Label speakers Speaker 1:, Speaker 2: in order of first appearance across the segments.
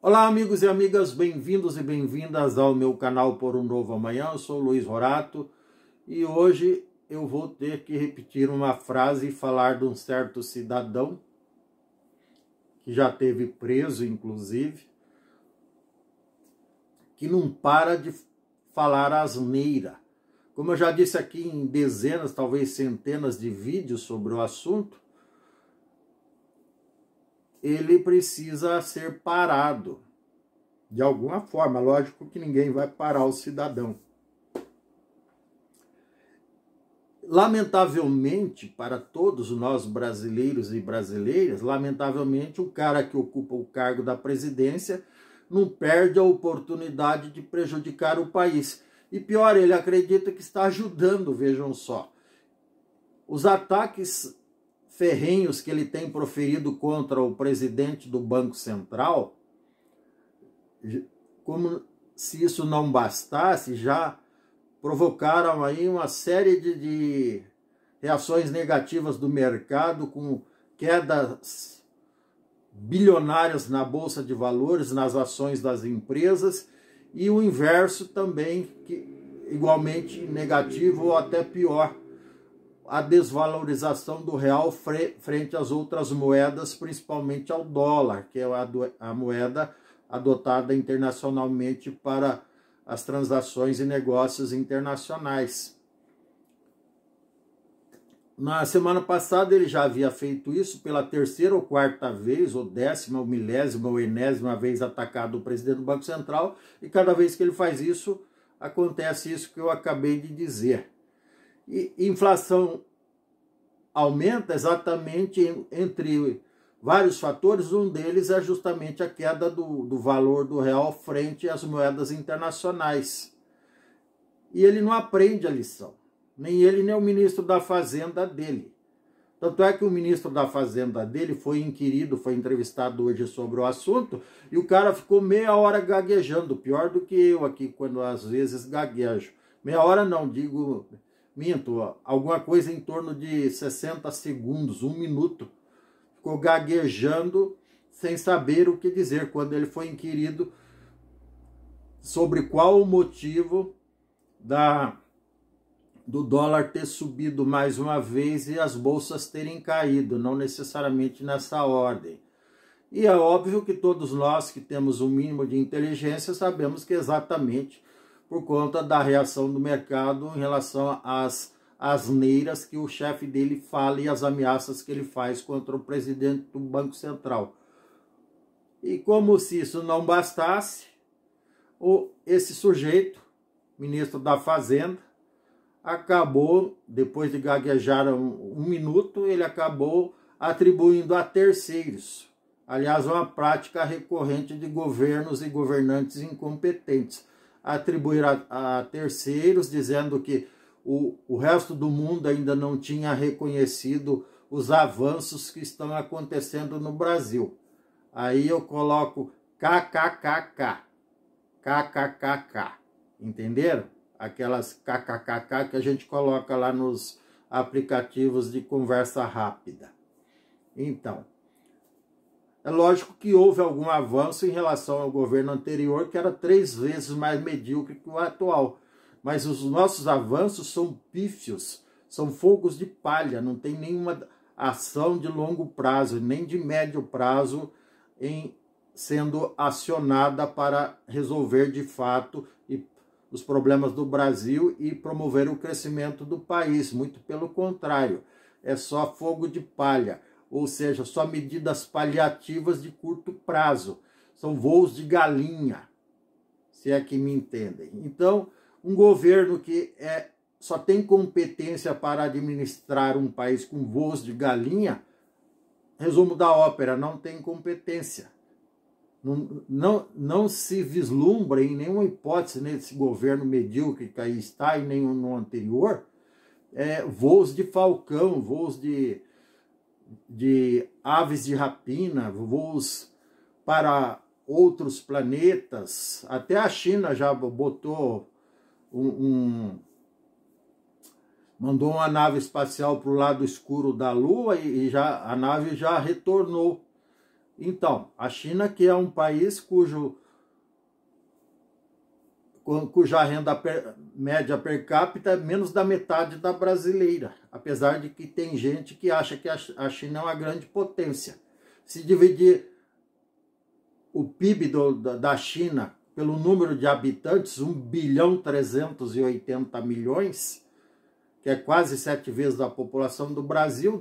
Speaker 1: Olá, amigos e amigas, bem-vindos e bem-vindas ao meu canal Por um Novo Amanhã. Eu sou Luiz Rorato e hoje eu vou ter que repetir uma frase e falar de um certo cidadão que já teve preso, inclusive, que não para de falar asneira. Como eu já disse aqui em dezenas, talvez centenas de vídeos sobre o assunto, ele precisa ser parado. De alguma forma, lógico que ninguém vai parar o cidadão. Lamentavelmente, para todos nós brasileiros e brasileiras, lamentavelmente, o cara que ocupa o cargo da presidência não perde a oportunidade de prejudicar o país. E pior, ele acredita que está ajudando, vejam só. Os ataques ferrenhos que ele tem proferido contra o presidente do Banco Central, como se isso não bastasse, já provocaram aí uma série de reações negativas do mercado, com quedas bilionárias na Bolsa de Valores, nas ações das empresas, e o inverso também, que igualmente negativo ou até pior, a desvalorização do real frente às outras moedas, principalmente ao dólar, que é a moeda adotada internacionalmente para as transações e negócios internacionais. Na semana passada ele já havia feito isso pela terceira ou quarta vez, ou décima, ou milésima, ou enésima vez atacado o presidente do Banco Central, e cada vez que ele faz isso, acontece isso que eu acabei de dizer. E inflação aumenta exatamente entre vários fatores, um deles é justamente a queda do valor do real frente às moedas internacionais. E ele não aprende a lição, nem ele nem o ministro da Fazenda dele. Tanto é que o ministro da Fazenda dele foi inquirido, foi entrevistado hoje sobre o assunto, e o cara ficou meia hora gaguejando, pior do que eu aqui, quando às vezes gaguejo. Meia hora não, minto, alguma coisa em torno de 60 segundos, 1 minuto. Ficou gaguejando sem saber o que dizer quando ele foi inquirido sobre qual o motivo do dólar ter subido mais uma vez e as bolsas terem caído, não necessariamente nessa ordem. E é óbvio que todos nós que temos um mínimo de inteligência sabemos que é exatamente por conta da reação do mercado em relação às asneiras que o chefe dele fala e as ameaças que ele faz contra o presidente do Banco Central. E como se isso não bastasse, esse sujeito, ministro da Fazenda, acabou, depois de gaguejar um minuto, ele acabou atribuindo a terceiros. Aliás, uma prática recorrente de governos e governantes incompetentes. Atribuir a terceiros, dizendo que o resto do mundo ainda não tinha reconhecido os avanços que estão acontecendo no Brasil. Aí eu coloco kkkk, kkkk, entenderam? Aquelas kkkk que a gente coloca lá nos aplicativos de conversa rápida. Então, é lógico que houve algum avanço em relação ao governo anterior, que era 3 vezes mais medíocre que o atual. Mas os nossos avanços são pífios, são fogos de palha, não tem nenhuma ação de longo prazo, nem de médio prazo sendo acionada para resolver de fato os problemas do Brasil e promover o crescimento do país. Muito pelo contrário, é só fogo de palha. Ou seja, só medidas paliativas de curto prazo. São voos de galinha, se é que me entendem. Então, um governo que só tem competência para administrar um país com voos de galinha, resumo da ópera, não tem competência. Não se vislumbra em nenhuma hipótese nesse governo medíocre que aí está e nem no anterior, voos de falcão, voos de aves de rapina, voos para outros planetas. Até a China já botou mandou uma nave espacial para o lado escuro da Lua e a nave já retornou. Então, a China, que é um país cuja renda média per capita é menos da metade da brasileira, apesar de que tem gente que acha que a China é uma grande potência. Se dividir o PIB da China pelo número de habitantes, 1.380 bilhões, que é quase 7 vezes a população do Brasil,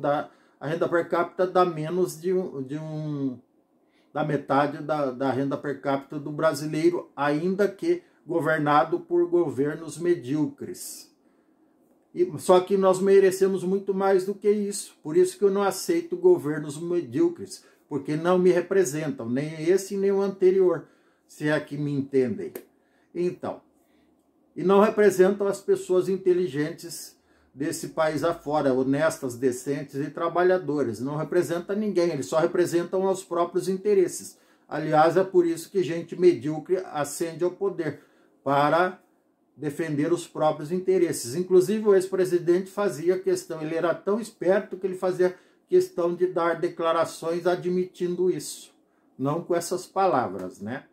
Speaker 1: a renda per capita dá menos da metade da renda per capita do brasileiro, ainda que governado por governos medíocres. Só que nós merecemos muito mais do que isso. Por isso que eu não aceito governos medíocres, porque não me representam, nem esse nem o anterior, se é que me entendem. Então, e não representam as pessoas inteligentes desse país afora, honestas, decentes e trabalhadoras. Não representa ninguém, eles só representam os próprios interesses. Aliás, é por isso que gente medíocre ascende ao poder, para defender os próprios interesses. Inclusive, o ex-presidente fazia questão, ele era tão esperto que ele fazia questão de dar declarações admitindo isso. Não com essas palavras, né?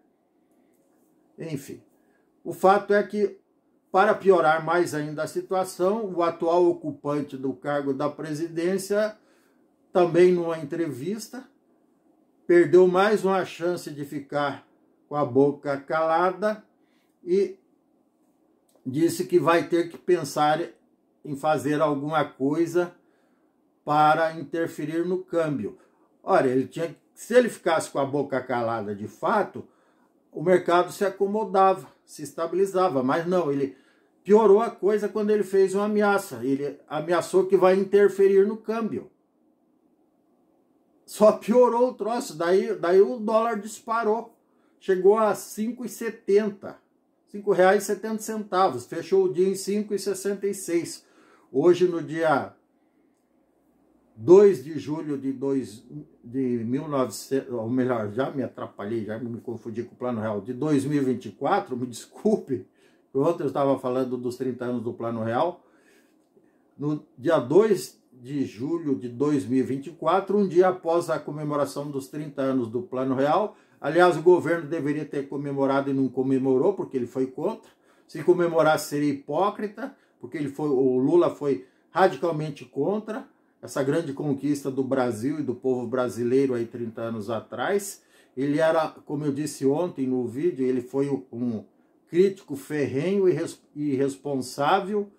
Speaker 1: Enfim, o fato é que, para piorar mais ainda a situação, o atual ocupante do cargo da presidência, também numa entrevista, perdeu mais uma chance de ficar com a boca calada e disse que vai ter que pensar em fazer alguma coisa para interferir no câmbio. Olha, se ele ficasse com a boca calada de fato, o mercado se acomodava, se estabilizava, mas não, ele piorou a coisa quando ele fez uma ameaça. Ele ameaçou que vai interferir no câmbio. Só piorou o troço, daí o dólar disparou, chegou a R$ 5,70. R$ 5,70, fechou o dia em 5,66. Hoje, no dia 2 de julho de 1900, ou melhor, já me atrapalhei, já me confundi com o Plano Real, de 2024, me desculpe, ontem eu estava falando dos 30 anos do Plano Real, no dia 2 de julho de 2024, um dia após a comemoração dos 30 anos do Plano Real. Aliás, o governo deveria ter comemorado e não comemorou, porque ele foi contra. Se comemorasse, seria hipócrita, porque o Lula foi radicalmente contra essa grande conquista do Brasil e do povo brasileiro aí 30 anos atrás. Ele era, como eu disse ontem no vídeo, ele foi um crítico ferrenho e responsável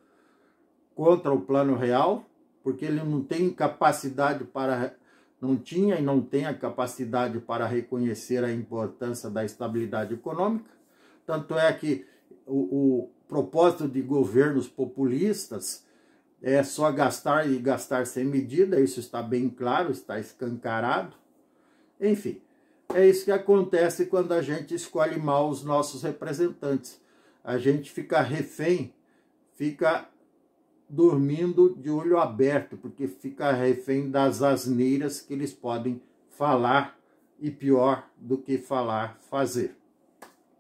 Speaker 1: contra o Plano Real, porque ele não tem capacidade não tinha e não tem a capacidade para reconhecer a importância da estabilidade econômica. Tanto é que o propósito de governos populistas é só gastar e gastar sem medida, isso está bem claro, está escancarado. Enfim, é isso que acontece quando a gente escolhe mal os nossos representantes. A gente fica refém, fica dormindo de olho aberto, porque fica refém das asneiras que eles podem falar e, pior do que falar, fazer.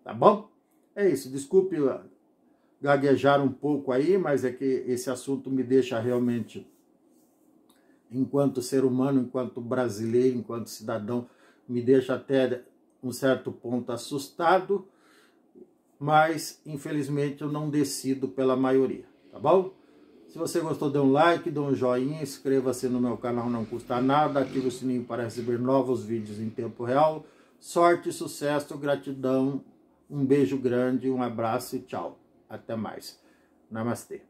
Speaker 1: Tá bom? É isso, desculpe gaguejar um pouco aí, mas é que esse assunto me deixa realmente, enquanto ser humano, enquanto brasileiro, enquanto cidadão, me deixa até um certo ponto assustado, mas infelizmente eu não decido pela maioria, tá bom? Se você gostou, dê um like, dê um joinha, inscreva-se no meu canal, não custa nada, ative o sininho para receber novos vídeos em tempo real. Sorte, sucesso, gratidão, um beijo grande, um abraço e tchau. Até mais. Namastê.